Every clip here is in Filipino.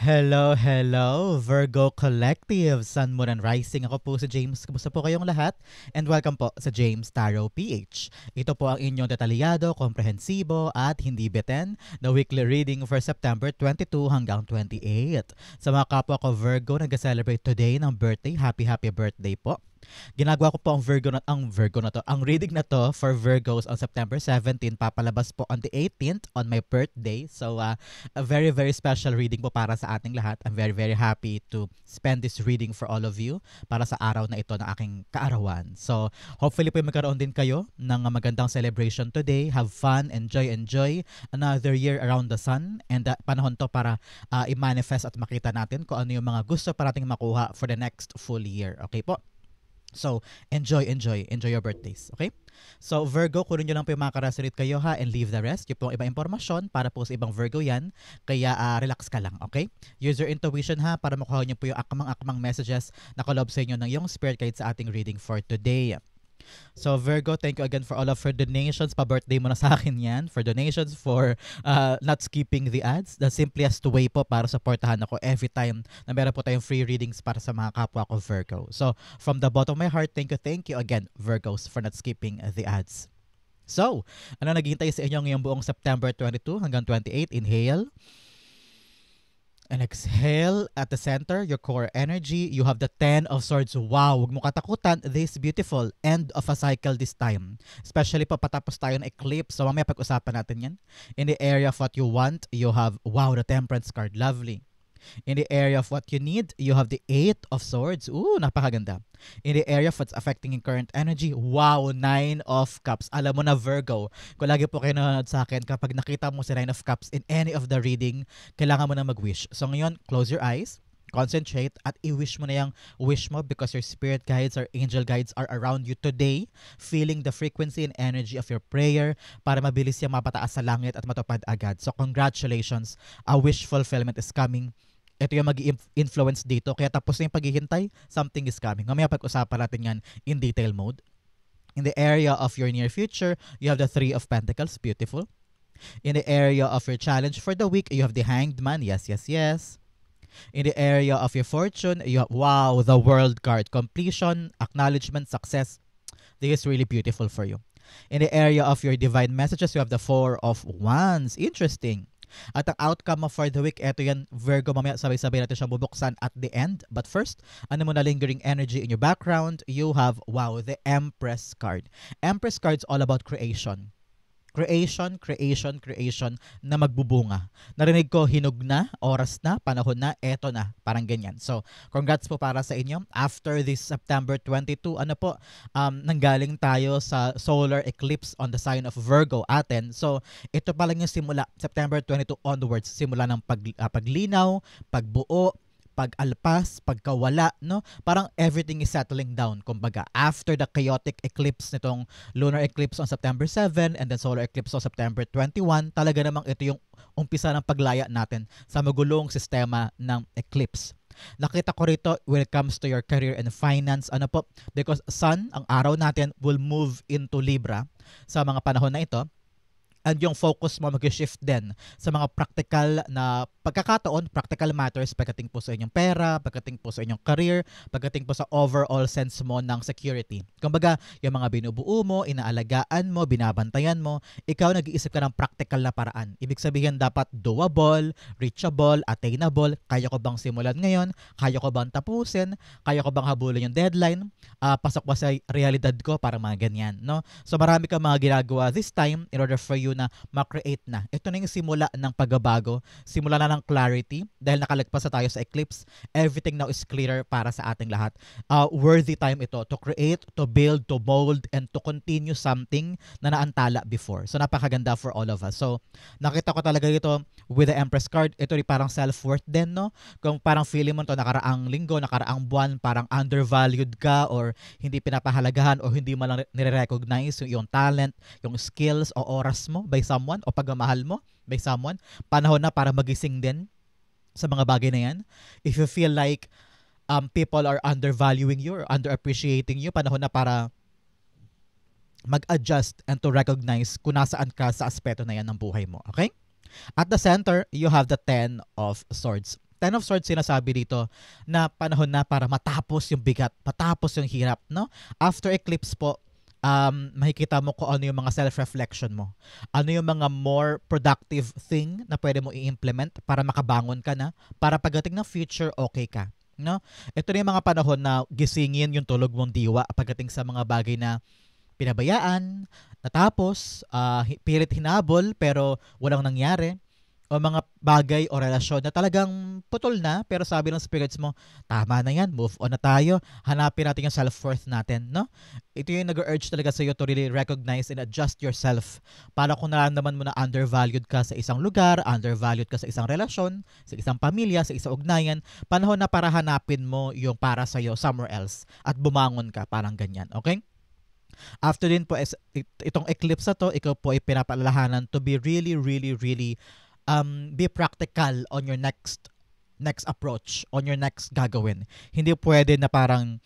Hello, hello, Virgo Collective, Sun, Moon, and Rising. Ako po si James. Kumusta po kayong lahat? And welcome po sa James Tarot PH. Ito po ang inyong detalyado, komprehensibo, at hindi beten na weekly reading for September 22 hanggang 28. Sa mga kapwa ko Virgo, nag-celebrate today ng birthday. Happy birthday po. Ginagawa ko po ang reading na to for Virgos on September 17, papalabas po on the 18th on my birthday. So a very special reading po para sa ating lahat. I'm very happy to spend this reading for all of you para sa araw na ito ng aking kaarawan. So hopefully po magkaroon din kayo ng magandang celebration today. Have fun, enjoy another year around the sun, and panahon to para i-manifest at makita natin kung ano yung mga gusto para nating makuha for the next full year. Okay po? So, enjoy your birthdays, okay? So, Virgo, kunin nyo lang po yung mga karasunit kayo ha, and leave the rest. Yung pong ibang impormasyon para po sa ibang Virgo yan. Kaya relax ka lang, okay? Use your intuition ha, para makuha nyo po yung akmang messages na kalob sa inyo ng yung spirit guide sa ating reading for today. So Virgo, thank you again for all of your donations. Pa-birthday mo na sa akin yan. For donations, for not skipping the ads. The simplest way po para supportahan ako every time na meron po tayong free readings para sa mga kapwa ko Virgo. So from the bottom of my heart, thank you again Virgos for not skipping the ads. So, ano naghihintay sa inyo ngayong buong September 22 hanggang 28? Inhale. And exhale. At the center, your core energy, you have the 10 of Swords. Wow, huwag mo katakutan. This beautiful end of a cycle this time. Especially pa patapos tayo ng eclipse. So mamaya pag-usapan natin yan. In the area of what you want, you have, wow, the Temperance card. Lovely. In the area of what you need, you have the 8 of Swords. Ooh, napakaganda. In the area of what's affecting your current energy, wow, 9 of Cups. Alam mo na Virgo, kung lagi po kayo nanonood sa akin, kapag nakita mo si 9 of Cups in any of the reading, kailangan mo na mag-wish. So ngayon, close your eyes, concentrate, at i-wish mo na yung wish mo because your spirit guides or angel guides are around you today, feeling the frequency and energy of your prayer para mabilis yung mapataas sa langit at matupad agad. So congratulations, a wish fulfillment is coming. Ito yung mag-influence dito. Kaya tapos na yung paghihintay, something is coming. Mamaya pag-usapan natin yan in detail mode. In the area of your near future, you have the 3 of Pentacles. Beautiful. In the area of your challenge for the week, you have the Hanged Man. Yes. In the area of your fortune, you have, wow, the World card. Completion, acknowledgement, success. This is really beautiful for you. In the area of your divine messages, you have the 4 of Wands. Interesting. At ang outcome for the week, eto yan, Virgo, mamaya sabay-sabay natin siyang bubuksan at the end. But first, ano mo na lingering energy in your background? You have, wow, the Empress card. Empress card's all about creation. Creation na magbubunga. Narinig ko, hinog na, oras na, panahon na, eto na. Parang ganyan. So, congrats po para sa inyo. After this September 22, nanggaling tayo sa solar eclipse on the sign of Virgo atin. So, ito pa lang yung simula, September 22 onwards, simula ng paglinaw, pagbuo, pag-alpas, pagkawala, no? Parang everything is settling down. Kumbaga, after the chaotic eclipse nitong lunar eclipse on September 7 and then solar eclipse on September 21, talaga namang ito yung umpisa ng paglaya natin sa magulong sistema ng eclipse. Nakita ko rito when it comes to your career and finance, because Sun, ang araw natin, will move into Libra sa mga panahon na ito. And yung focus mo mag-shift din sa mga practical na pagkakataon, practical matters pagdating po sa inyong pera, pagdating po sa inyong career, pagdating po sa overall sense mo ng security. Kumbaga, yung mga binubuo mo, inaalagaan mo, binabantayan mo, ikaw nag-iisip ka ng practical na paraan. Ibig sabihin dapat doable, reachable, attainable. Kaya ko bang simulan ngayon? Kaya ko bang tapusin? Kaya ko bang habulin yung deadline? Pasok ba sa realidad ko? Para mga ganyan, no? So marami kang mga ginagawa this time in order for you na ma-create na. Ito na yung simula ng pagbabago, simula na ng clarity dahil nakalagpas na tayo sa eclipse. Everything now is clearer para sa ating lahat. Worthy time ito to create, to build, to mold, and to continue something na naantala before. So napakaganda for all of us. So nakita ko talaga ito with the Empress card. Ito rin parang self-worth din, no? Kung parang feeling mo to nakaraang linggo, nakaraang buwan, parang undervalued ka or hindi pinapahalagahan o hindi mo lang nire-recognize yung talent, yung skills o oras mo by someone o pagmamahal mo by someone, panahon na para magising din sa mga bagay na yan. If you feel like people are undervaluing you or underappreciating you, panahon na para mag-adjust and to recognize kung nasaan ka sa aspeto na yan ng buhay mo. Okay? At the center, you have the 10 of Swords. Ten of Swords sinasabi dito na panahon na para matapos yung bigat, matapos yung hirap, no? After eclipse po, makikita mo kung ano yung mga self-reflection mo. Ano yung mga more productive thing na pwede mo i-implement para makabangon ka na, para pagdating ng future, okay ka. No? Ito na yung mga panahon na gisingin yung tulog mong diwa pagdating sa mga bagay na pinabayaan, natapos, pilit hinabol pero walang nangyari, o mga bagay o relasyon na talagang putol na pero sabi ng spirits mo, tama na yan, move on na tayo, hanapin natin yung self-worth natin, no? Ito yung nag-urge talaga sa iyo to really recognize and adjust yourself para kung nararamdaman mo na undervalued ka sa isang lugar, undervalued ka sa isang relasyon, sa isang pamilya, sa isang ugnayan, panahon na para hanapin mo yung para sa iyo somewhere else at bumangon ka, parang ganyan, okay? After din po, itong eclipse na to, ikaw po ay pinapaalalahanan to be really, really, really be practical on your next approach, on your next gagawin. Hindi pwede na parang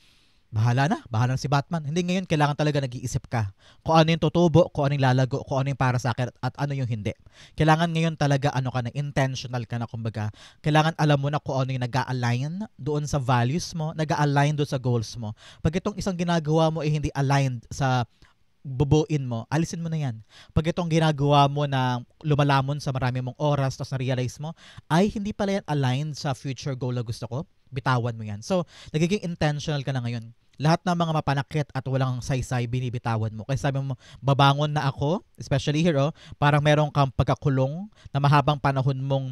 bahala na si Batman. Hindi, ngayon kailangan talaga nag-iisip ka kung ano yung tutubo, kung ano yung lalago, kung ano yung para sa akin at ano yung hindi. Kailangan ngayon talaga ano ka na, intentional ka na, kumbaga. Kailangan alam mo na kung ano yung nag-a-align doon sa values mo, nag-a-align doon sa goals mo. Pag itong isang ginagawa mo ay hindi aligned sa bubuin mo, alisin mo na yan. Pag itong ginagawa mo na lumalamon sa marami mong oras tapos na-realize mo, ay hindi pala yan aligned sa future goal na gusto ko, bitawan mo yan. So, nagiging intentional ka na ngayon. Lahat ng mga mapanakit at walang saysay, binibitawan mo. Kaya sabi mo, babangon na ako, especially here, parang meron kang pagkakulong na mahabang panahon mong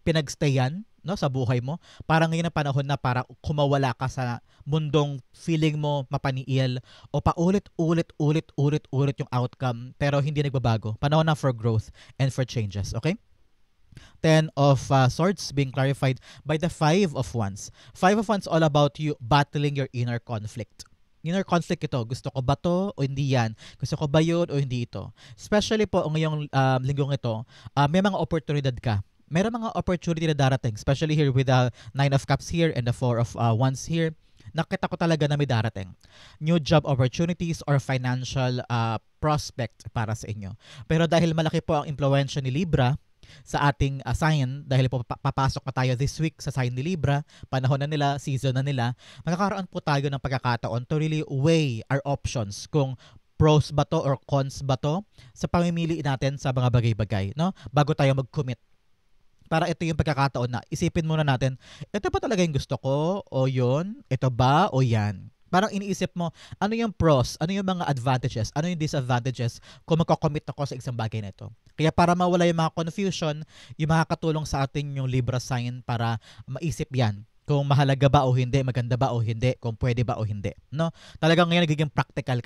pinagstayan, no, sa buhay mo. Parang ngayon ang panahon na para kumawala ka sa mundong feeling mo mapaniil o paulit-ulit yung outcome pero hindi nagbabago. Panahon na for growth and for changes, okay? Ten of Swords being clarified by the Five of Wands. Five of Wands all about you battling your inner conflict. Inner conflict ito. Gusto ko ba to o hindi yan? Gusto ko ba yun o hindi ito? Especially po ngayong linggong ito, may mga oportunidad ka. Meron mga opportunity na darating, especially here with the Nine of Cups here and the Four of Wands here. Nakita ko talaga na may darating. New job opportunities or financial prospect para sa inyo. Pero dahil malaki po ang impluwensya ni Libra sa ating sign, dahil po papasok na tayo this week sa sign ni Libra, panahon na nila, season na nila, magkakaroon po tayo ng pagkakataon to really weigh our options kung pros ba to or cons ba to sa pamimili natin sa mga bagay-bagay, no? Bago tayo mag-commit. Para ito yung pagkakataon na isipin muna natin, ito ba talaga yung gusto ko o yun? Ito ba o yan? Parang iniisip mo, ano yung pros, ano yung mga advantages, ano yung disadvantages kung magko-commit ako sa isang bagay na ito. Kaya para mawala yung mga confusion, yung makakatulong sa atin yung Libra sign para maisip yan. Kung mahalaga ba o hindi, maganda ba o hindi, kung pwede ba o hindi, no? Talagang ngayon nagiging practical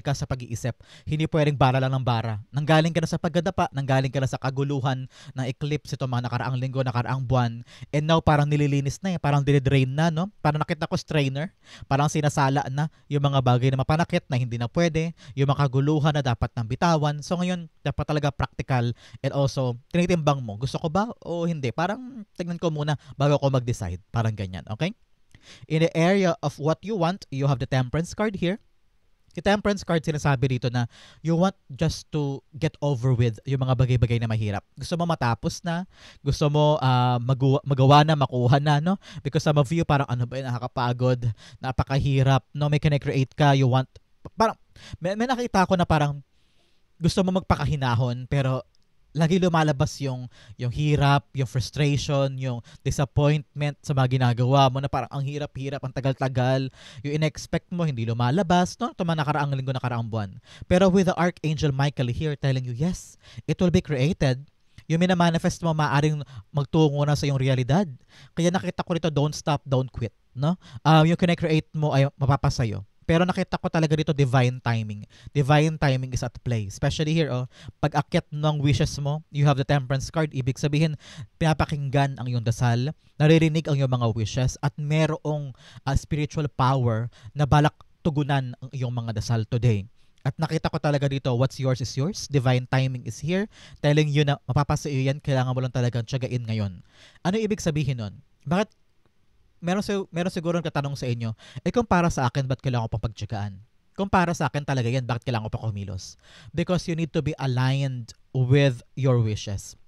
ka sa pag-iisip. Hindi pwedeng bara lang ng bara. Nanggaling ka na sa pagdadapa, nanggaling ka na sa kaguluhan ng eclipse ito mga nakaraang linggo, nakaraang buwan, and now parang nililinis na parang dinidrain na, no? Parang nakita ko strainer, parang sinasala na yung mga bagay na mapanakit na hindi na pwede, yung mga kaguluhan na dapat nang bitawan. So ngayon, dapat talaga practical and also tinitimbang mo, gusto ko ba o hindi? Parang tignan ko muna bago ako mag-decide. Parang ganyan, okay? In the area of what you want, you have the Temperance card here. Yung Temperance card sinasabi dito na you want just to get over with yung mga bagay-bagay na mahirap. Gusto mo matapos na, gusto mo magawa na, makuha na, no? Because some of you parang ano ba yun, nakakapagod, napakahirap, no? May kinecreate ka, you want, parang, may nakita ko na parang gusto mo magpakahinahon pero lagi lumalabas yung hirap, yung frustration, yung disappointment sa mga ginagawa mo na parang ang hirap-hirap, ang tagal-tagal. Yung in-expect mo, hindi lumalabas, no? Ito man nakaraang linggo, nakaraang buwan. Pero with the Archangel Michael here telling you, yes, it will be created. Yung minamanifest mo, maaaring magtungo na sa iyong realidad. Kaya nakita ko rito, don't stop, don't quit, no? Yung kinecreate mo ay mapapasayo. Pero nakita ko talaga dito divine timing. Divine timing is at play. Especially here, pag akyat ng wishes mo, you have the Temperance card. Ibig sabihin, pinapakinggan ang iyong dasal, naririnig ang iyong mga wishes, at merong spiritual power na balak tugunan ang iyong mga dasal today. At nakita ko talaga dito, what's yours is yours. Divine timing is here. Telling you na mapapasa iyo yan, kailangan mo lang talagang tiyagain ngayon. Ano ibig sabihin nun? Bakit meron siguro ng katanong sa inyo, kung para sa akin, ba't kailangan ko pang pagtsagaan? Kung para sa akin talaga yan, bakit kailangan ko pa kumilos? Because you need to be aligned with your wishes.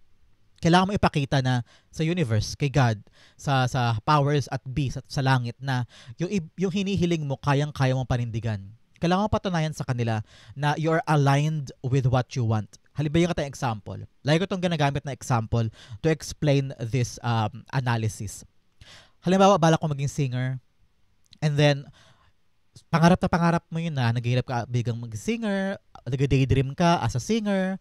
kailangan mo ipakita na sa universe, kay God, sa powers at beings at sa langit na yung hinihiling mo kayang-kaya mong panindigan. Kailangan mo patunayan sa kanila na you're aligned with what you want. Halimbawa yung example. Lagi ko itong ginagamit na example to explain this analysis. Halimbawa, balak ko maging singer, and then pangarap na pangarap mo yun na naghihirap ka bigang mag-singer, nag-daydream ka as a singer,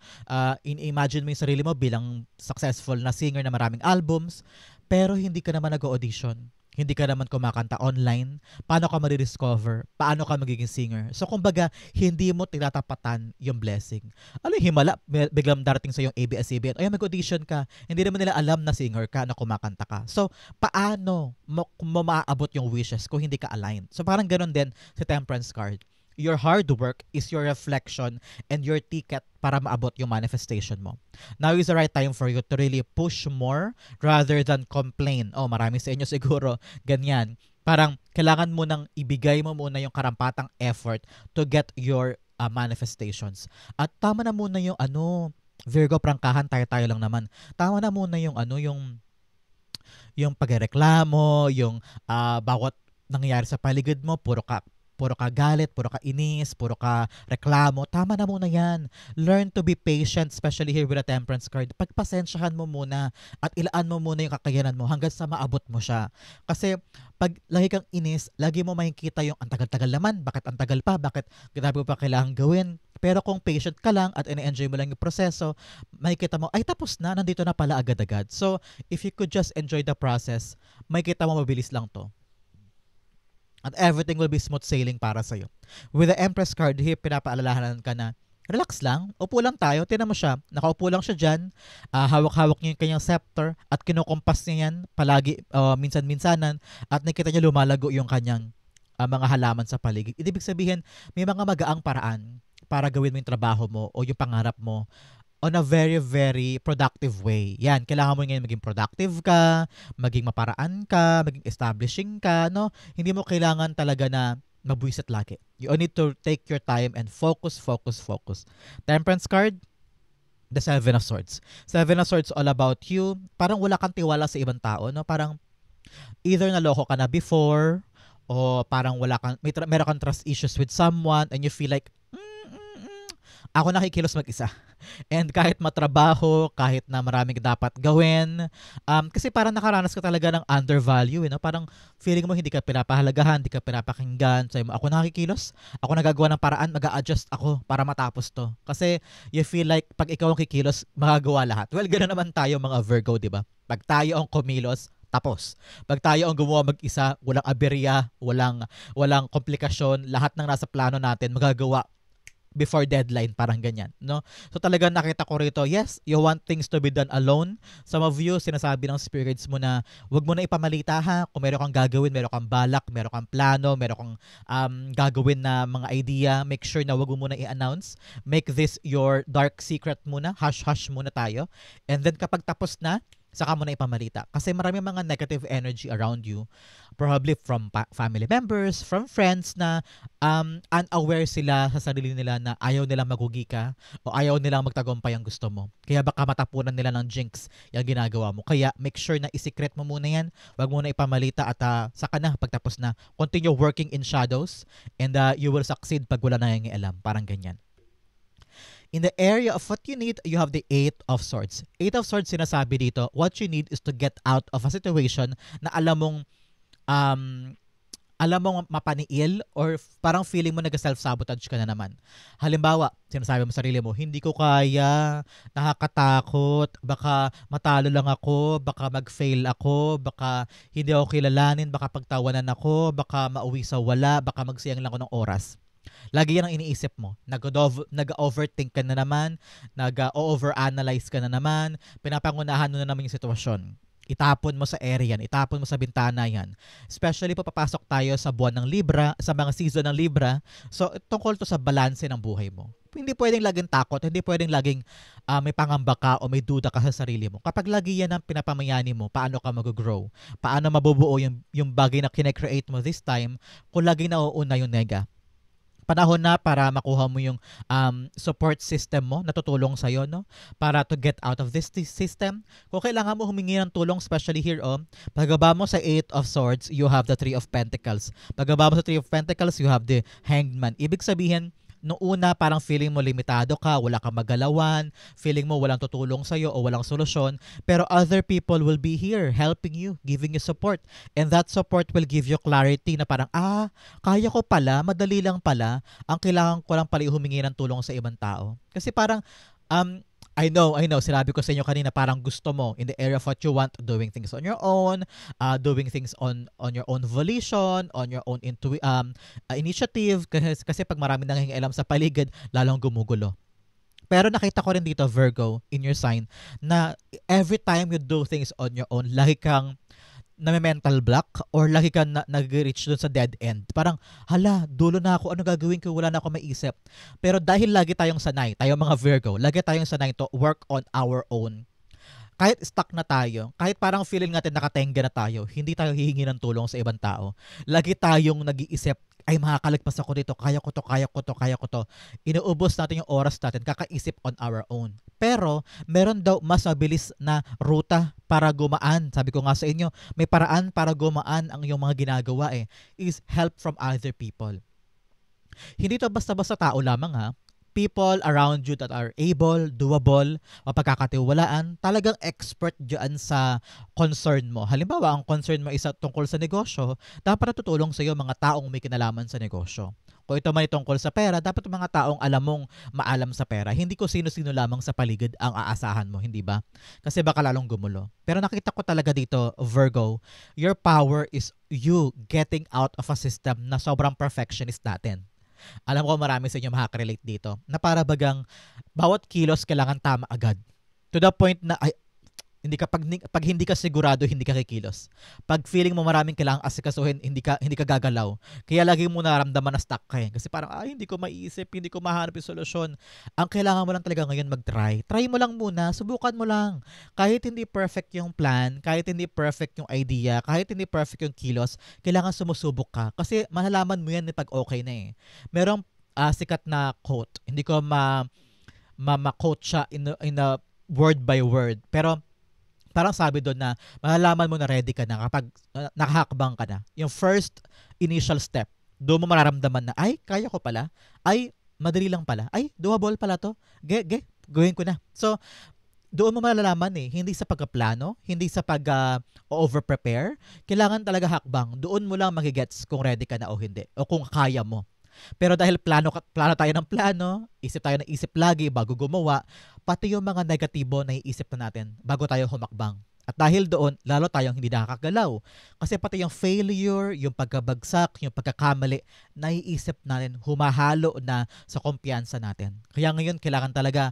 imagine mo yung sarili mo bilang successful na singer na maraming albums, pero hindi ka naman nag-audition. Hindi ka naman kumakanta online. Paano ka ma-rediscover? Paano ka magiging singer? So, kumbaga, hindi mo tinatapatan yung blessing. Ano yung himala? Biglang darating sa yung ABS-CBN. Ay, mag-audition ka. Hindi naman nila alam na singer ka, na kumakanta ka. So, paano mo maaabot yung wishes kung hindi ka aligned? So, parang ganun din sa temperance card. Your hard work is your reflection and your ticket para maabot yung manifestation mo. Now is the right time for you to really push more rather than complain. Oh, marami sa inyo siguro ganyan. Parang kailangan mo nang ibigay mo muna yung karampatang effort to get your manifestations. At tama na muna yung Virgo, prangkahan, tayo lang naman. Tama na muna yung yung pagreklamo, yung bawat nangyayari sa paligid mo, puro ka galit, puro ka inis, puro ka reklamo. Tama na muna yan. Learn to be patient, especially here with a temperance card. Pagpasensyahan mo muna at ilaan mo muna yung kakayanan mo hanggang sa maabot mo siya. Kasi pag lagi kang inis, lagi mo makikita yung ang tagal-tagal naman. Bakit ang tagal pa? Bakit grabe pa kailangan gawin? Pero kung patient ka lang at ina-enjoy mo lang yung proseso, makikita mo, ay tapos na, nandito na pala agad-agad. So, if you could just enjoy the process, makikita mo mabilis lang to. At everything will be smooth sailing para sa'yo. With the Empress card, here, pinapaalalahanan ka na, relax lang, upo lang tayo, tinan mo siya, nakaupo lang siya dyan, hawak-hawak niya yung kanyang scepter, at kinukumpas niya yan, palagi, minsan-minsanan, at nakita niya lumalago yung kanyang mga halaman sa paligid. Ibig sabihin, may mga magaang paraan para gawin mo yung trabaho mo o yung pangarap mo on a very, very productive way. Yan, kailangan mo ngayon maging productive ka, maging maparaan ka, maging establishing ka, no? Hindi mo kailangan talaga na mabwisit lagi. You need to take your time and focus. Temperance card, the Seven of Swords. Seven of Swords all about you. Parang wala kang tiwala sa ibang tao, no? Parang either naloko ka na before, o parang meron kang trust issues with someone and you feel like, ako nakikilos mag-isa. And kahit matrabaho, kahit na maraming dapat gawin, kasi parang nakaranas ka talaga ng undervalue, no? Parang feeling mo hindi ka pinapahalagahan, hindi ka pinapakinggan. Sabi mo, ako nakikilos, ako nagagawa ng paraan, mag-a-adjust ako para matapos to. Kasi you feel like pag ikaw ang kikilos, magagawa lahat. Well, ganoon naman tayo mga Virgo, di ba? Pag tayo ang kumilos, tapos. Pag tayo ang gumawa mag-isa, walang aberya, walang komplikasyon, lahat ng nasa plano natin magagawa before deadline, parang ganyan, no? So talagang nakita ko rito, yes, you want things to be done alone. Some of you, sinasabi ng spirits mo na wag mo na ipamalita ha, kung meron kang gagawin, meron kang balak, meron kang plano, meron kang gagawin na mga idea, make sure na wag mo muna i-announce. Make this your dark secret muna, hush-hush muna tayo. And then kapag tapos na, saka mo na ipamalita. Kasi marami mga negative energy around you. Probably from family members, from friends na unaware sila sa sarili nila na ayaw nilang magugi ka o ayaw nilang magtagumpay ang gusto mo. Kaya baka matapunan nila ng jinx yung ginagawa mo. Kaya make sure na isikret mo muna yan. Huwag mo na ipamalita at saka na pagtapos na continue working in shadows and you will succeed pag wala na yung alam. Parang ganyan. In the area of what you need, you have the Eight of Swords. Eight of Swords, sinasabi dito, what you need is to get out of a situation na alam mong mapaniil or parang feeling mo nag-self-sabotage ka na naman. Halimbawa, sinasabi mo sa sarili mo, hindi ko kaya, nakakatakot, baka matalo lang ako, baka mag-fail ako, baka hindi ako kilalanin, baka pagtawanan ako, baka mauwi sa wala, baka magsiyang lang ako ng oras. Lagi yan ang iniisip mo. Nag-overthink ka na naman, nag-overanalyze ka na naman, pinapangunahan mo na naman yung sitwasyon. Itapon mo sa area yan, itapon mo sa bintana yan. Especially papasok tayo sa buwan ng Libra, sa mga season ng Libra. So, tungkol to sa balanse ng buhay mo. Hindi pwedeng laging takot, hindi pwedeng laging may pangamba ka o may duda ka sa sarili mo. Kapag lagi yan ang pinapamayani mo, paano ka mag-grow? Paano mabubuo yung bagay na kine-create mo this time kung laging nauuna yung nega? panahon na para makuha mo yung support system mo na tutulong sa'yo, no? Para to get out of this system. Kung kailangan mo humingi ng tulong, especially here, pagbaba mo sa Eight of Swords, you have the Three of Pentacles. Pagbaba mo sa Three of Pentacles, you have the Hanged Man. Ibig sabihin, nung una, parang feeling mo limitado ka, wala kang magalawan, feeling mo walang tutulong sa'yo o walang solusyon, pero other people will be here helping you, giving you support. And that support will give you clarity na parang, kaya ko pala, madali lang pala, ang kailangan ko lang pala humingi ng tulong sa ibang tao. Kasi parang, I know, sinabi ko sa inyo kanina, parang gusto mo in the area of what you want, doing things on your own, doing things on your own volition, on your own initiative, kasi pag marami nang alam sa paligid, lalong gumugulo. Pero nakita ko rin dito, Virgo, in your sign, na every time you do things on your own, lagi kang mental block or lagi ka nag-reach dun sa dead end. Parang, hala, dulo na ako, ano gagawin ko, wala na ako maisip. Pero dahil lagi tayong sanay, tayo mga Virgo, lagi tayong sanay to work on our own. Kahit stuck na tayo, kahit parang feeling natin nakatenga na tayo, hindi tayo hihingi ng tulong sa ibang tao. Lagi tayong nag-iisip, ay makakalagpas ako dito, kaya ko to. Inuubos natin yung oras natin, kakaisip on our own. Pero, meron daw mas mabilis na ruta para gumaan. Sabi ko nga sa inyo, may paraan para gumaan ang iyong mga ginagawa is help from other people. Hindi to basta-basta tao lamang people around you that are able, doable, mapagkakatiwalaan, talagang expert dyan sa concern mo. Halimbawa, ang concern mo isa tungkol sa negosyo, dapat natutulong sa iyo mga taong may kinalaman sa negosyo. Kung ito man tungkol sa pera, dapat mga taong alam mong maalam sa pera. Hindi ko sino-sino lamang sa paligid ang aasahan mo, hindi ba? Kasi baka lalong gumulo. Pero nakita ko talaga dito, Virgo, your power is you getting out of a system na sobrang perfectionist natin. Alam ko marami sa inyo makaka-relate dito na para bagang bawat kilos kailangan tama agad. To the point na hindi ka pag hindi ka sigurado, hindi ka kikilos. Pag feeling mo maraming kailangang asikasuhin, hindi ka gagalaw. Kaya lagi mo nararamdaman na stuck ka kasi parang hindi ko maiisip, hindi ko mahanap yung solusyon. Ang kailangan mo lang talaga ngayon mag-try. Try mo lang muna, subukan mo lang. Kahit hindi perfect yung plan, kahit hindi perfect yung idea, kahit hindi perfect yung kilos, kailangan sumusubok ka kasi malalaman mo yan pag okay na Merong sikat na quote. Hindi ko ma-quote siya in a word by word. Pero parang sabi doon na malalaman mo na ready ka na kapag nakahakbang ka na. Yung first initial step, doon mo mararamdaman na, kaya ko pala. Madali lang pala. Doable pala to. Gawin ko na. So, doon mo malalaman hindi sa pagkaplano, hindi sa over-prepare. Kailangan talaga hakbang. Doon mo lang magigets kung ready ka na o hindi. O kung kaya mo. Pero dahil plano tayo ng plano, isip tayo ng isip lagi bago gumawa, pati yung mga negatibo na iisip na natin bago tayo humakbang. At dahil doon, lalo tayong hindi nakakagalaw. Kasi pati yung failure, yung pagkabagsak, yung pagkakamali, naiisip natin, humahalo na sa kumpiyansa natin. Kaya ngayon, kailangan talaga,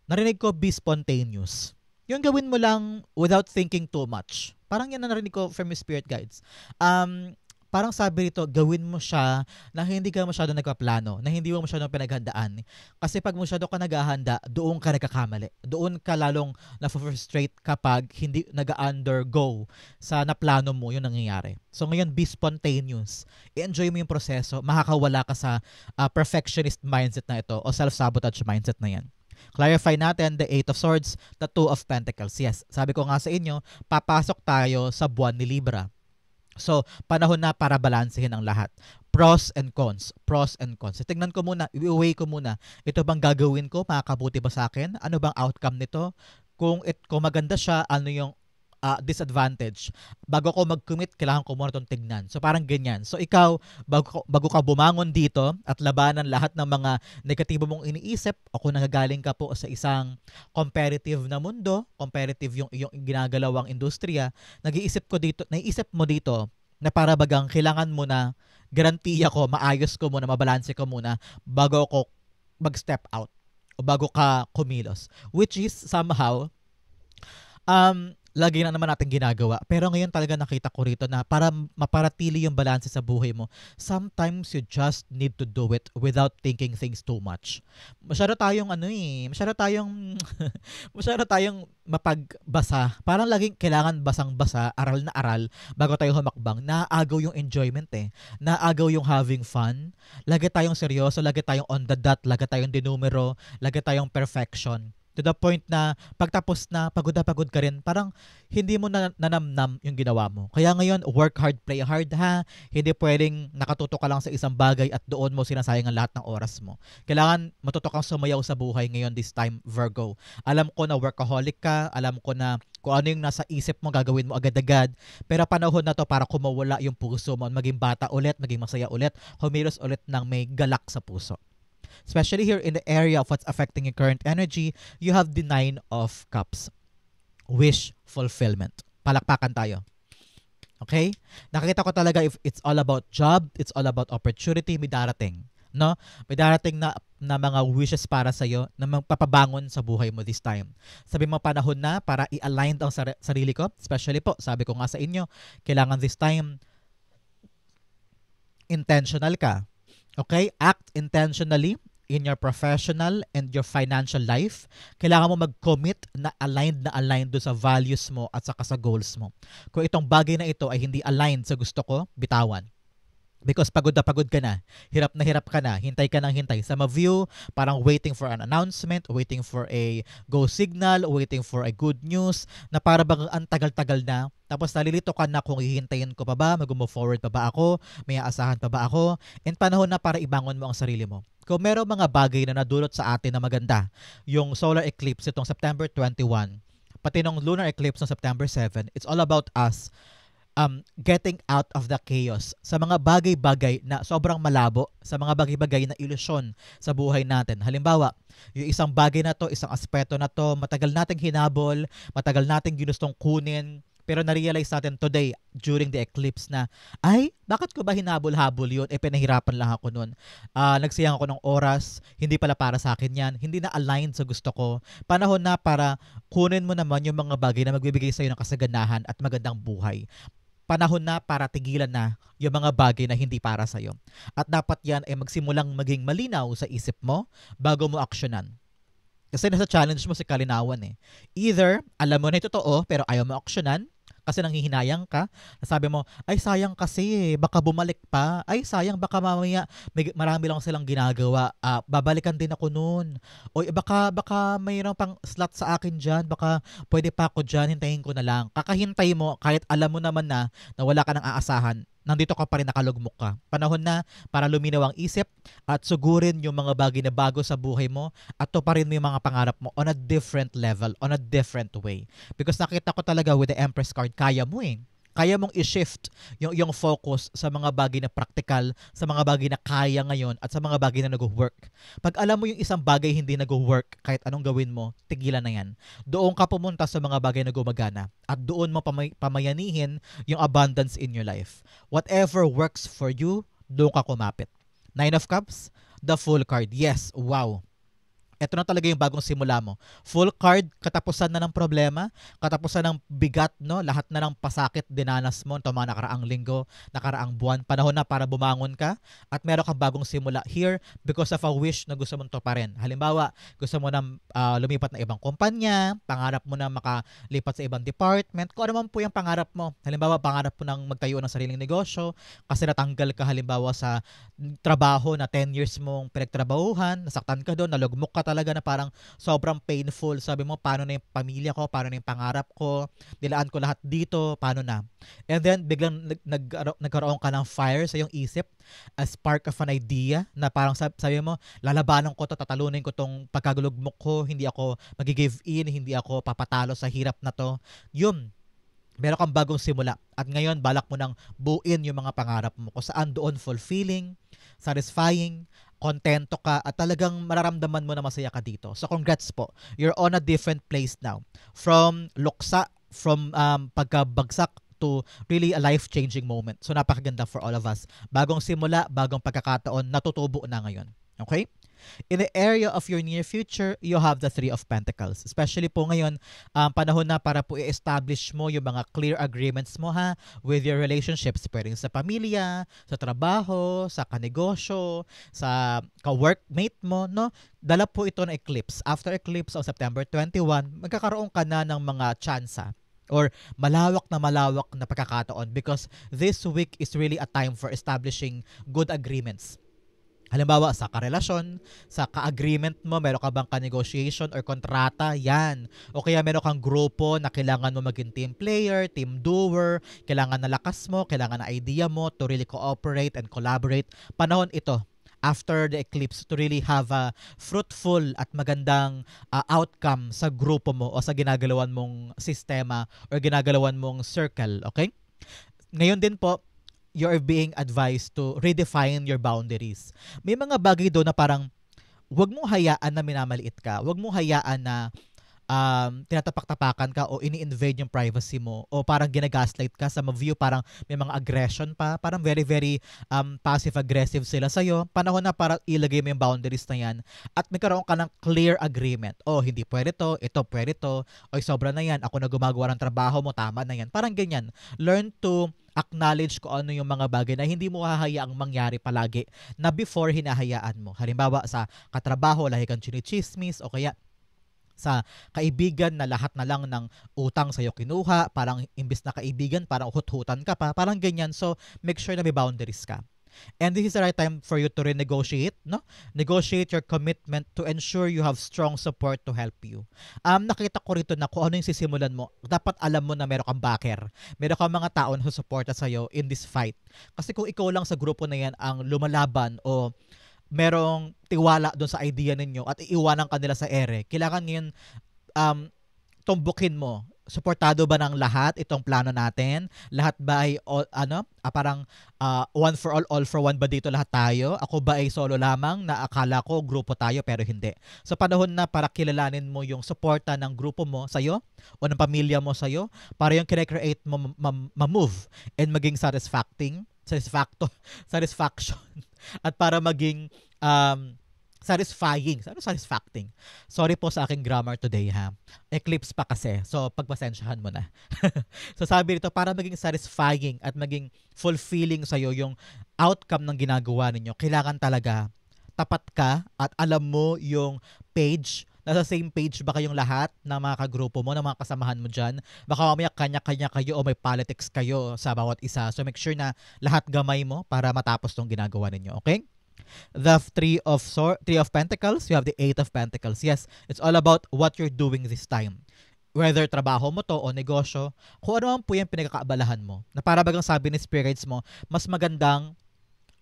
narinig ko, be spontaneous. Yung gawin mo lang without thinking too much. Parang yan na narinig ko from your spirit guides. Parang sabi rito, gawin mo siya na hindi ka masyado nagpaplano, na hindi mo masyado pinaghandaan. Kasi pag masyado ka naghahanda, doon ka nagkakamali. Doon ka lalong na-frustrate kapag hindi nag-undergo sa naplano mo yung nangyayari. So ngayon, be spontaneous. I-enjoy mo yung proseso. Makakawala ka sa perfectionist mindset na ito o self-sabotage mindset na yan. Clarify natin the Eight of Swords, the Two of Pentacles. Yes, sabi ko nga sa inyo, papasok tayo sa buwan ni Libra. So, panahon na para balansehin ang lahat. Pros and cons. So, tingnan ko muna, i-weigh ko muna. Ito bang gagawin ko? Makakabuti ba sa akin? Ano bang outcome nito? Kung maganda siya, ano yung disadvantage? Bago ko mag-commit, kailangan ko muna itong tignan. So, parang ganyan. So, ikaw, bago ka bumangon dito at labanan lahat ng mga negatibo mong iniisip o kung nagagaling ka po sa isang competitive na mundo, competitive yung ginagalawang industriya, naiisip mo dito na para bagang kailangan mo na garantiya ko, maayos ko muna, mabalanse ko muna bago ako mag-step out o bago ka kumilos. Which is somehow, lagi na naman natin ginagawa. Pero ngayon talaga nakita ko rito na para maparatili yung balanse sa buhay mo, sometimes you just need to do it without thinking things too much. Masyado tayong masyado tayong masyado tayong mapagbasa. Parang laging kailangan basang-basa, aral na aral bago tayo humakbang. Naagaw yung enjoyment eh. Naagaw yung having fun. Lagi tayong seryoso, lagi tayong on the dot, lagi tayong dinumero, lagi tayong perfection. To the point na pagtapos na pagod na pagod ka rin, parang hindi mo na nanamnam yung ginawa mo. Kaya ngayon, work hard, play hard ha. Hindi pwedeng nakatuto ka lang sa isang bagay at doon mo sinasayang ang lahat ng oras mo. Kailangan matuto kang sumayaw sa buhay ngayon this time, Virgo. Alam ko na workaholic ka, alam ko na kung ano yung nasa isip mo, gagawin mo agad-agad. Pero panahon na to para kumawala yung puso mo, maging bata ulit, maging masaya ulit, humilos ulit ng may galak sa puso. Especially here in the area of what's affecting your current energy, you have the Nine of Cups. Wish fulfillment. Palakpakan tayo. Okay? Nakikita ko talaga if it's all about job, it's all about opportunity, may darating. No? May darating na mga wishes para sa'yo na magpapabangon sa buhay mo this time. Sabi mo panahon na para i-align ang sarili ko. Especially po, sabi ko nga sa inyo, kailangan this time intentional ka. Okay? Act intentionally in your professional and your financial life. Kailangan mo mag-commit na aligned do sa values mo at saka sa goals mo. Kung itong bagay na ito ay hindi aligned sa gusto ko, bitawan. Because pagod ka na, hirap ka na, hintay ka ng hintay. Sa ma-view, parang waiting for an announcement, waiting for a go signal, waiting for a good news, na para bang ang tagal-tagal na. Tapos nalilito ka na kung hihintayin ko pa ba, mag-move forward pa ba ako, may aasahan pa ba ako, and panahon na para ibangon mo ang sarili mo. Kung merong mga bagay na nadulot sa atin na maganda, yung solar eclipse itong September 21, pati nung lunar eclipse ng September 7, it's all about us getting out of the chaos sa mga bagay-bagay na sobrang malabo, sa mga bagay-bagay na ilusyon sa buhay natin. Halimbawa, yung isang bagay na to, isang aspeto na to, matagal nating hinabol, matagal nating ginustong kunin, pero na-realize natin today during the eclipse na, ay, bakit ko ba hinabol-habol yun? Pinahirapan lang ako nun. Nagsayang ako ng oras, hindi pala para sa akin yan, hindi na aligned sa gusto ko. Panahon na para kunin mo naman yung mga bagay na magbibigay sa'yo ng kasaganahan at magandang buhay. Panahon na para tigilan na yung mga bagay na hindi para sa'yo. At dapat yan ay magsimulang maging malinaw sa isip mo bago mo aksyonan. Kasi nasa challenge mo si kalinawan eh. Either, alam mo na ito totoo pero ayaw mo aksyonan kasi nanghihinayang ka. Sabi mo, ay sayang kasi baka bumalik pa. Ay sayang baka mamaya marami lang silang ginagawa. Babalikan din ako noon. O baka mayroon pang slot sa akin dyan. Baka pwede pa ako dyan. Hintayin ko na lang. Kakahintay mo kahit alam mo naman na wala ka nang aasahan. Nandito ka pa rin, nakalugmok ka. Panahon na para luminaw ang isip at sugurin yung mga bagay na bago sa buhay mo at tuparin mo yung mga pangarap mo on a different level, on a different way. Because nakita ko talaga with the Empress card, kaya mo eh. Kaya mong i-shift yung focus sa mga bagay na practical, sa mga bagay na kaya ngayon at sa mga bagay na nag-work. Pag alam mo yung isang bagay hindi nag-work, kahit anong gawin mo, tigilan na yan. Doon ka pumunta sa mga bagay na gumagana at doon mo pamayanihin yung abundance in your life. Whatever works for you, doon ka kumapit. Nine of Cups, the Fool card. Yes, wow. Ito na talaga yung bagong simula mo. Full card, katapusan na ng problema, katapusan ng bigat, no? Lahat na ng pasakit dinanas mo, ito mga nakaraang linggo, nakaraang buwan, panahon na para bumangon ka at meron kang bagong simula here because of a wish na gusto mong tuparin. Halimbawa, gusto mo na lumipat na ibang kumpanya, pangarap mo na makalipat sa ibang department, kung ano man po yung pangarap mo. Halimbawa, pangarap mo nang magtayo ng sariling negosyo kasi natanggal ka halimbawa sa trabaho na 10 years mong pinagtrabahuhan, nasaktan ka doon, nalugmok ka talaga na parang sobrang painful. Sabi mo, paano na yung pamilya ko? Paano na yung pangarap ko? Nilaan ko lahat dito. Paano na? And then, biglang nagkaroon ka ng fire sa iyong isip, a spark of an idea na parang sabi mo, lalabanan ko to, tatalunin ko tong pagkagulugmok ko, hindi ako mag-give in, hindi ako papatalo sa hirap na to. Yun. Meron kang bagong simula. At ngayon, balak mo nang buuin yung mga pangarap mo. Kung saan doon fulfilling, satisfying, kontento ka, at talagang mararamdaman mo na masaya ka dito. So congrats po. You're on a different place now. From luksa, from pagkabagsak to really a life-changing moment. So napakaganda for all of us. Bagong simula, bagong pagkakataon, natutubo na ngayon. Okay? In the area of your near future, you have the Three of Pentacles. Especially po ngayon, panahon na para po i-establish mo yung mga clear agreements mo ha with your relationships. Pwedeng sa pamilya, sa trabaho, sa kanegosyo, sa ka-workmate mo, no? Dala po ito ng eclipse. After eclipse on September 21, magkakaroon ka na ng mga tsansa or malawak na pagkakataon because this week is really a time for establishing good agreements. Halimbawa, sa karelasyon, sa ka-agreement mo, meron ka bang ka-negotiation or kontrata, yan. O kaya meron kang grupo na kailangan mo maging team player, team doer, kailangan na lakas mo, kailangan na idea mo to really cooperate and collaborate. Panahon ito, after the eclipse, to really have a fruitful at magandang outcome sa grupo mo o sa ginagalawan mong sistema or ginagalawan mong circle, okay? Ngayon din po, you're being advised to redefine your boundaries. May mga bagay doon na parang wag mong hayaan na minamaliit ka. Wag mong hayaan na tinatapak-tapakan ka o ini-invade yung privacy mo o parang ginagaslight ka sa view parang may mga aggression pa. Parang very, very passive-aggressive sila sa'yo. Panahon na para ilagay mo yung boundaries na yan at magkaroon ka ng clear agreement. O, hindi pwede to, ito pwede to, o sobra na yan, ako na gumagawa ng trabaho mo, tama na yan. Parang ganyan. Learn to acknowledge ko ano yung mga bagay na hindi mo hahayaang mangyari palagi na before hinahayaan mo. Halimbawa sa katrabaho, lahi kang chinichismis o kaya sa kaibigan na lahat na lang ng utang sa'yo kinuha, parang imbis na kaibigan, parang hut-hutan ka pa, parang ganyan. So, make sure na may boundaries ka. And this is the right time for you to renegotiate, no? Negotiate your commitment to ensure you have strong support to help you. Nakita ko rito na kung ano yung sisimulan mo, dapat alam mo na meron kang backer. Meron kang mga tao na susuporta sa'yo in this fight. Kasi kung ikaw lang sa grupo na yan ang lumalaban o merong tiwala doon sa idea ninyo at iiwanan kanila sa ere, kailangan ngayon tumbukin mo. Suportado ba ng lahat itong plano natin? Lahat ba ay parang one for all for one ba dito lahat tayo? Ako ba ay solo lamang na akala ko grupo tayo pero hindi? So panahon na para kilalanin mo yung suporta ng grupo mo sa'yo o ng pamilya mo sa'yo para yung kine-create mo ma-move and maging satisfaction at para maging satisfying. Ano satisfacting? Sorry po sa aking grammar today ha. Eclipse pa kasi. So pagpasensyahan mo na. So sabi nito, para maging satisfying at maging fulfilling sa'yo yung outcome ng ginagawa ninyo, kailangan talaga tapat ka at alam mo yung page. Nasa same page ba kayong lahat ng mga kagrupo mo, ng mga kasamahan mo dyan? Baka mamaya kanya-kanya kayo o may politics kayo sa bawat isa. So make sure na lahat gamay mo para matapos tong ginagawa ninyo. Okay? The Three of Pentacles, you have the Eight of Pentacles. Yes, it's all about what you're doing this time. Whether trabaho mo to o negosyo, kung ano man po yung pinagkakaabalahan mo. Na para bagang sabi ni spirits mo, mas magandang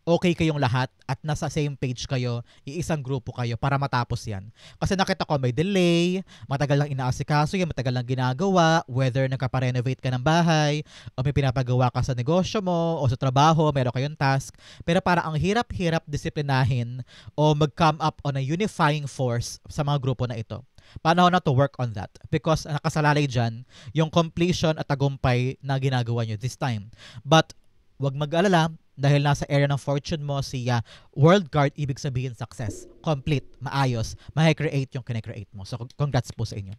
okay kayong lahat at nasa same page kayo, iisang grupo kayo para matapos yan. Kasi nakita ko may delay, matagal lang inaasikaso yan, matagal lang ginagawa, whether nagka-renovate ka ng bahay, o may pinapagawa ka sa negosyo mo, o sa trabaho, meron kayong task. Pero para ang hirap-hirap disiplinahin o mag-come up on a unifying force sa mga grupo na ito. Paano na to work on that? Because nakasalalay dyan yung completion at tagumpay na ginagawa nyo this time. But wag mag-alala, dahil nasa area ng fortune mo si world card, ibig sabihin success. Complete, maayos, ma-create yung kine-create mo. So congrats po sa inyo.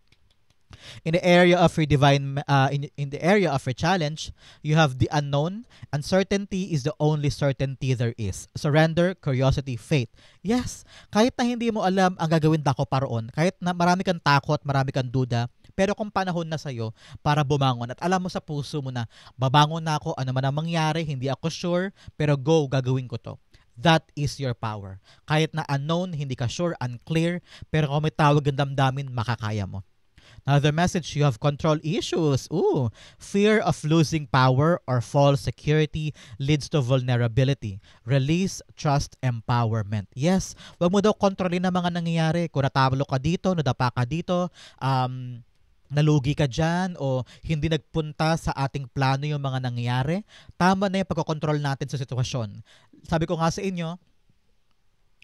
In the area of your in the area of your challenge, you have the unknown. Uncertainty is the only certainty there is. Surrender, curiosity, faith. Yes, kahit na hindi mo alam ang gagawin dako paroon, kahit na marami kang takot, marami kang duda, pero kung panahon na sa'yo para bumangon at alam mo sa puso mo na babangon na ako, ano man ang mangyari, hindi ako sure, pero go, gagawin ko to. That is your power. Kahit na unknown, hindi ka sure, unclear, pero kung may tawag ang damdamin, makakaya mo. Another message, you have control issues. Fear of losing power or false security leads to vulnerability. Release, trust, empowerment. Yes, wag mo daw kontrolin ang mga nangyayari. Kung natalo ka dito, nadapa ka dito, nalugi ka dyan o hindi nagpunta sa ating plano yung mga nangyayari, tama na yung pagkocontrol natin sa sitwasyon. Sabi ko nga sa inyo,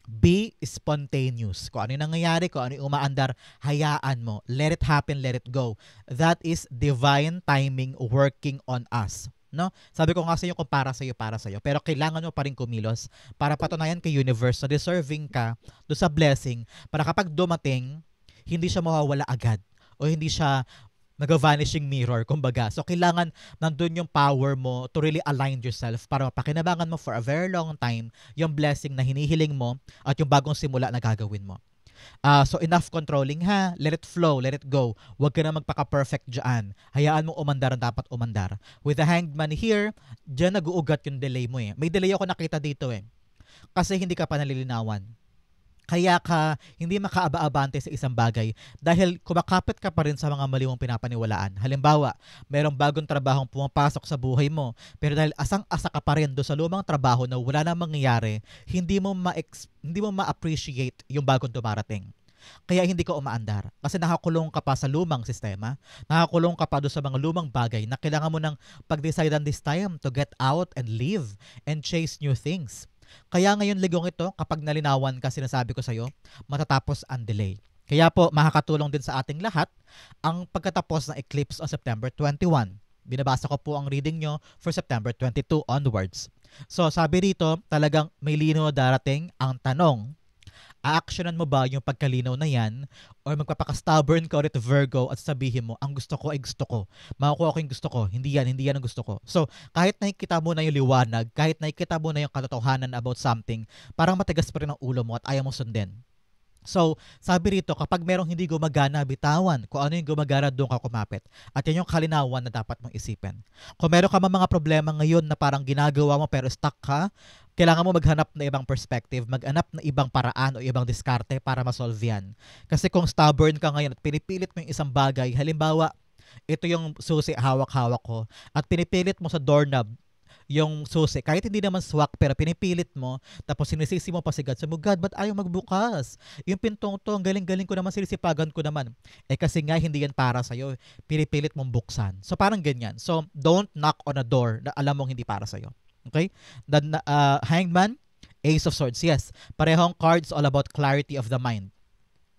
be spontaneous. Kung ano yung nangyayari, kung ano yung umaandar, hayaan mo. Let it happen, let it go. That is divine timing working on us. No? Sabi ko nga sa iyo kung para sa iyo, para sa iyo. Pero kailangan mo pa rin kumilos para patunayan kay universe na deserving ka do sa blessing para kapag dumating, hindi siya mawawala agad o hindi siya nag-vanishing mirror, kumbaga. So, kailangan nandun yung power mo to really align yourself para mapakinabangan mo for a very long time yung blessing na hinihiling mo at yung bagong simula na gagawin mo. So enough controlling ha. Let it flow, let it go. Huwag ka na magpaka-perfect dyan. Hayaan mo umandar ang dapat umandar. With the hanged man here, dyan nag-uugat yung delay mo eh. May delay ako nakita dito eh. Kasi hindi ka pa nalilinawan. Kaya ka hindi makaaba-abante sa isang bagay dahil kumakapit ka pa rin sa mga mali mong pinapaniwalaan. Halimbawa, merong bagong trabahong pumapasok sa buhay mo, pero dahil asang-asa ka pa rin do sa lumang trabaho na wala na mangyayari, hindi mo ma-appreciate yung bagong dumarating. Kaya hindi ka umaandar. Kasi nakakulong ka pa sa lumang sistema, nakakulong ka pa do sa mga lumang bagay na kailangan mo ng pag-decidean this time to get out and live and chase new things. Kaya ngayon ligong ito, kapag nalinawan ka, sinasabi ko sa'yo, matatapos ang delay. Kaya po, makakatulong din sa ating lahat ang pagkatapos ng eclipse on September 21. Binabasa ko po ang reading nyo for September 22 onwards. So, sabi rito, talagang may lino darating. Ang tanong, a-actionan mo ba yung pagkalinaw na yan or magpapaka-stubborn ka ulit Virgo at sabihin mo, ang gusto ko ay gusto ko. Makukuha ko yung gusto ko. Hindi yan ang gusto ko. So, kahit nakikita mo na yung liwanag, kahit nakikita mo na yung katotohanan about something, parang matigas pa rin ang ulo mo at ayaw mo sundin. So, sabi rito, kapag merong hindi gumagana, bitawan. Kung ano yung gumagana, doon ka kumapit. At yan yung kalinawan na dapat mong isipin. Kung meron ka mga problema ngayon na parang ginagawa mo pero stuck ka, kailangan mo maghanap na ibang perspective, maghanap na ibang paraan o ibang diskarte para masolve yan. Kasi kung stubborn ka ngayon at pinipilit mo yung isang bagay, halimbawa, ito yung susi hawak-hawak ko, at pinipilit mo sa doorknob, yung susi, kahit hindi naman swak pero pinipilit mo, tapos sinisisi mo pa si God, sabi mo, God, ba't ayaw magbukas? Yung pintong to, ang galing-galing ko naman, sinisipagan ko naman. Kasi nga, hindi yan para sa'yo. Pinipilit mong buksan. So, parang ganyan. So, don't knock on a door na alam mong hindi para sa'yo. Okay? Hanged man, Ace of Swords. Yes, parehong cards all about clarity of the mind.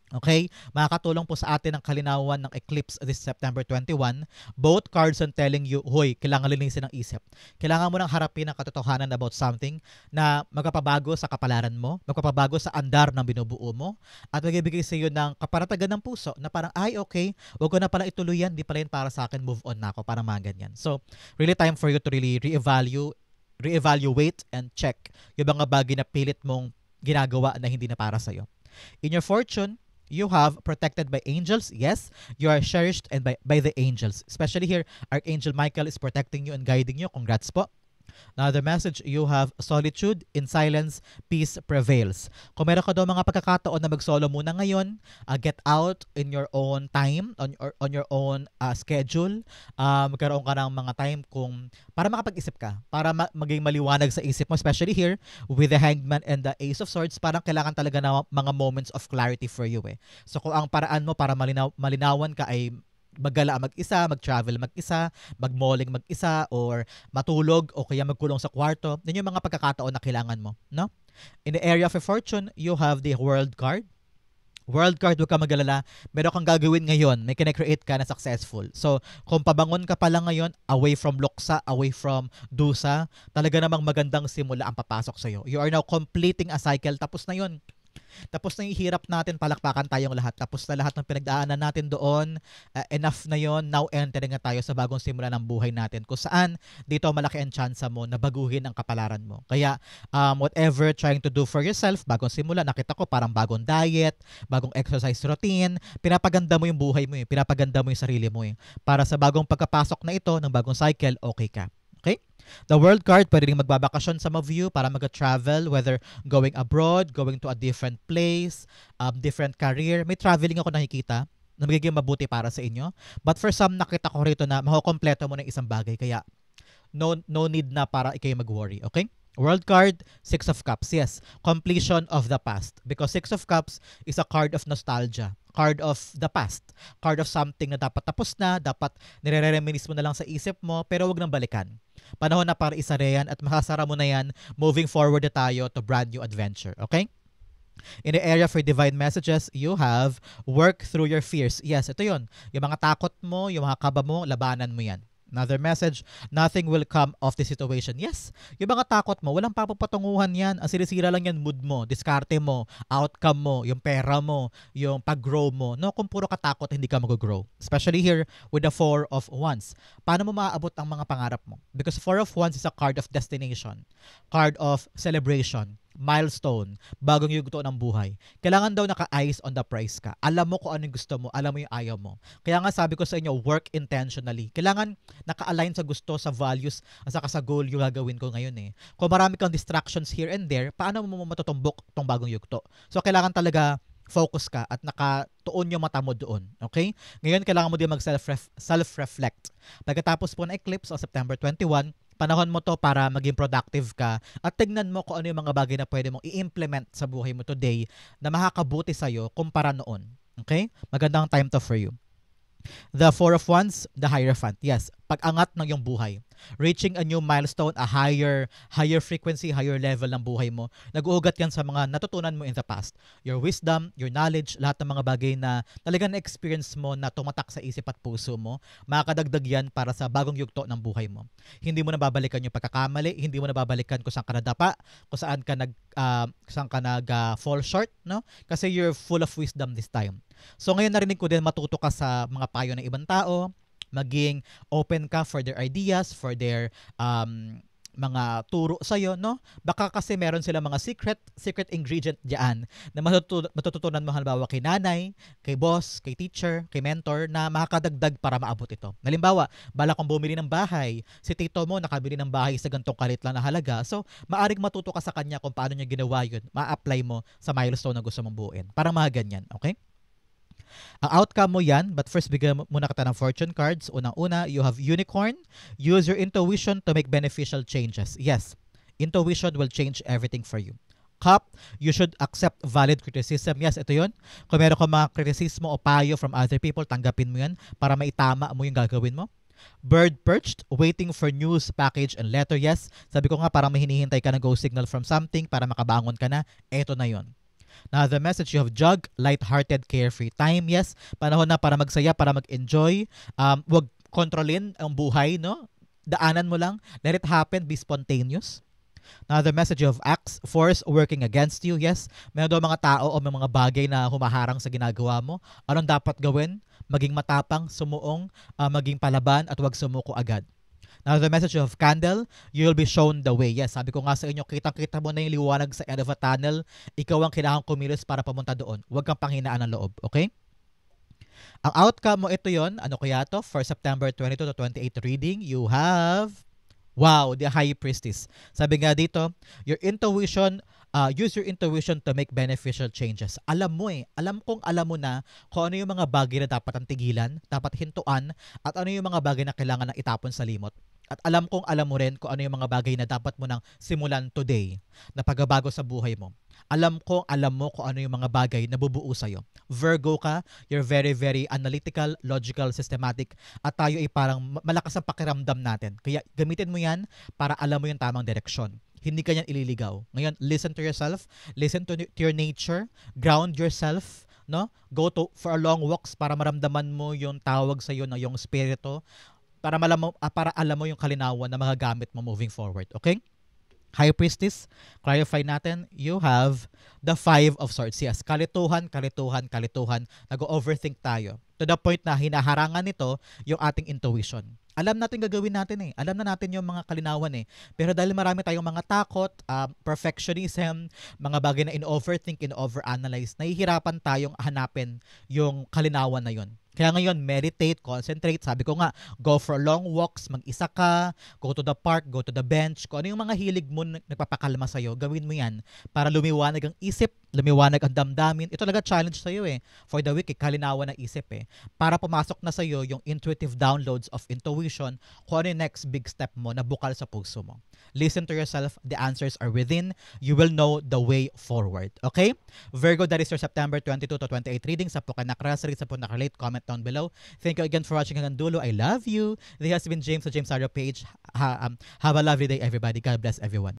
Okay? Makakatulong po sa atin ang kalinawan ng eclipse this September 21. Both cards are telling you, hoy, kailangan linisin ang isip. Kailangan mo nang harapin ang katotohanan about something na magpapabago sa kapalaran mo, magpapabago sa andar ng binubuo mo, at magbibigay sa iyo ng kaparatagan ng puso na parang, ay, okay, wag ko na pala ituloy yan, di pala yun para sa akin, move on na ako, parang mga ganyan. So, really time for you to really reevaluate and check yung mga bagay na pilit mong ginagawa na hindi na para sa'yo. In your fortune, you have protected by angels. Yes, you are cherished and by the angels. Especially here, Archangel Michael is protecting you and guiding you. Congrats po. Another message, you have solitude. In silence, peace prevails. Kung meron ka daw mga pagkakataon na mag-solo muna ngayon, get out in your own time, on your own schedule. Magkaroon ka ng mga time para makapag-isip ka, para maging maliwanag sa isip mo, especially here with the Hanged Man and the Ace of Swords, parang kailangan talaga ng mga moments of clarity for you eh. So kung ang paraan mo para malinawan ka ay maggala mag-isa, mag-travel mag-isa, mag-malling mag-isa, or matulog, o kaya magkulong sa kwarto. Yan yung mga pagkakataon na kailangan mo, no? In the area of your fortune, you have the World card. World card, huwag ka mag-alala. Meron kang gagawin ngayon. May kinecreate ka na successful. So, kung pabangon ka pa lang ngayon, away from luksa, away from dusa, talaga namang magandang simula ang papasok sa'yo. You are now completing a cycle. Tapos na yun. Tapos na yung hirap natin, palakpakan tayong lahat. Tapos na lahat ng pinagdaanan natin doon. Enough na yon. Now entering na tayo sa bagong simula ng buhay natin. Kung saan, dito malaki ang chance mo na baguhin ang kapalaran mo. Kaya, whatever trying to do for yourself, bagong simula, nakita ko parang bagong diet, bagong exercise routine, pinapaganda mo yung buhay mo eh. Pinapaganda mo yung sarili mo eh. Para sa bagong pagkapasok na ito, ng bagong cycle, okay ka. Okay? The World card, pwede rin magbabakasyon some of you para mag-travel, whether going abroad, going to a different place, different career. May traveling ako nakikita na magiging mabuti para sa inyo. But for some, nakita ko rito na makukompleto mo ng isang bagay. Kaya, no need na para ikaw mag-worry. Okay? World card, Six of Cups. Yes, completion of the past. Because Six of Cups is a card of nostalgia. Card of the past. Card of something na dapat tapos na, dapat nire-reminisce mo na lang sa isip mo, pero wag nang balikan. Panahon na para isara yan at makasara mo na yan. Moving forward na tayo to brand new adventure. Okay? In the area for divine messages, you have work through your fears. Yes, ito yun. Yung mga takot mo, yung mga kaba mo, labanan mo yan. Another message, nothing will come of the situation. Yes, yung mga takot mo, walang papapatunguhan yan. Ang sinisira lang yan, mood mo, diskarte mo, outcome mo, yung pera mo, yung pag-grow mo. No, kung puro katakot, hindi ka mag-grow. Especially here with the Four of Wands. Paano mo maaabot ang mga pangarap mo? Because Four of Wands is a card of destination, card of celebration, milestone, bagong yugto ng buhay. Kailangan daw naka-eyes on the prize ka. Alam mo kung ano yung gusto mo, alam mo yung ayaw mo. Kaya nga sabi ko sa inyo, work intentionally. Kailangan naka-align sa gusto, sa values, at saka sa goal yung gagawin ko ngayon eh. Kung marami kang distractions here and there, paano mo matutumbok tong bagong yugto? So kailangan talaga focus ka at nakatuon yung mata mo doon. Okay? Ngayon, kailangan mo din mag-self-reflect. Pagkatapos po ng eclipse o September 21, panahon mo to para maging productive ka at tignan mo kung ano yung mga bagay na pwede mong i-implement sa buhay mo today na makakabuti sa'yo kumpara noon. Okay? Magandang time to for you. The Four of Wands, the Hierophant. Yes, pag-angat ng iyong buhay. Reaching a new milestone, a higher frequency, higher level ng buhay mo. Nag-uugat yan sa mga natutunan mo in the past. Your wisdom, your knowledge, lahat ng mga bagay na talagang na-experience mo na tumatak sa isip at puso mo, makakadagdag yan para sa bagong yugto ng buhay mo. Hindi mo na babalikan yung pagkakamali, hindi mo na babalikan kung saan ka nadapa, kung saan ka fall short, no? Kasi you're full of wisdom this time. So ngayon narinig ko din matuto ka sa mga payo ng ibang tao, maging open ka for their ideas, for their mga turo sa'yo, no? Baka kasi meron sila mga secret ingredient diyan na matututunan mo halimbawa kay nanay, kay boss, kay teacher, kay mentor na makakadagdag para maabot ito. Halimbawa, bala kong bumili ng bahay, si tito mo nakabili ng bahay sa gantong kalit lang na halaga. So, maaring matuto ka sa kanya kung paano niya ginawa yun, ma-apply mo sa milestone na gusto mong buuin. Parang mga ganyan, okay? Ang outcome mo yan, but first bigyan muna kita ng fortune cards. Unang-una, you have Unicorn. Use your intuition to make beneficial changes. Yes, intuition will change everything for you. Cup, you should accept valid criticism. Yes, ito yun. Kung meron ka mga kritisismo o payo from other people, tanggapin mo yan para maitama mo yung gagawin mo. Bird perched, waiting for news, package, and letter. Yes, sabi ko nga parang may hinihintay ka na go signal from something para makabangon ka na. Eto na yon. Now, the message, you have Jug, light-hearted, carefree time. Yes, panahon na para magsaya, para mag-enjoy. Wag kontrolin ang buhay, no? Daanan mo lang. Let it happen. Be spontaneous. Now, the message, you have Axe, force working against you. Yes, meron daw mga tao o may mga bagay na humaharang sa ginagawa mo. Anong dapat gawin? Maging matapang, sumuong, maging palaban, at wag sumuko agad. Now, the message of Candle, you'll be shown the way. Yes, sabi ko nga sa inyo, kitang-kita mo na yung liwanag sa end of a tunnel. Ikaw ang kailangang kumilos para pamunta doon. Huwag kang panghinaan ng loob, okay? Ang outcome mo, ito yon. Ano kaya to? For September 22 to 28 reading, you have, wow, the High Priestess. Sabi nga dito, your intuition, use your intuition to make beneficial changes. Alam mo alam kong alam mo na kung ano yung mga bagay na dapat ang tigilan, dapat hintuan, at ano yung mga bagay na kailangan na itapon sa limot. At alam kong alam mo rin kung ano yung mga bagay na dapat mo nang simulan today na pagbabago sa buhay mo. Alam mo kung ano yung mga bagay na bubuo sa'yo. Virgo ka, you're very, very analytical, logical, systematic, at tayo ay parang malakas ang pakiramdam natin. Kaya gamitin mo yan para alam mo yung tamang direksyon. Hindi ka yan ililigaw. Ngayon, listen to yourself, listen to your nature, ground yourself, no? Go for a long walks para maramdaman mo yung tawag sa iyo ng yung spirito, para alam mo yung kalinawan na magagamit mo moving forward. Okay? High Priestess, clarify natin, you have the Five of Swords. Yes, kalituhan. Nag-overthink tayo. To the point na hinaharangan nito yung ating intuition. Alam natin gagawin natin Alam na natin yung mga kalinawan Pero dahil marami tayong mga takot, perfectionism, mga bagay na in-overthink, in-overanalyze, nahihirapan tayong hanapin yung kalinawan na yun. Kaya ngayon, meditate, concentrate. Sabi ko nga, go for long walks, mag-isa ka, go to the park, go to the bench. Kung ano yung mga hilig mo nagpapakalma sa'yo, gawin mo yan para lumiwanag ang isip, lumiwanag ang damdamin. Ito talaga challenge sa'yo For the week, kalinawan ng isip Para pumasok na sa'yo yung intuitive downloads of intuition, kung ano yung next big step mo na bukal sa puso mo. Listen to yourself. The answers are within. You will know the way forward. Okay? Virgo, that is your September 22 to 28 reading. Sa po ka nakrasary, sa po nakarelate, comment down below. Thank you again for watching hanggang dulo. I love you. This has been James sa James Taro page. Have a lovely day, everybody. God bless everyone.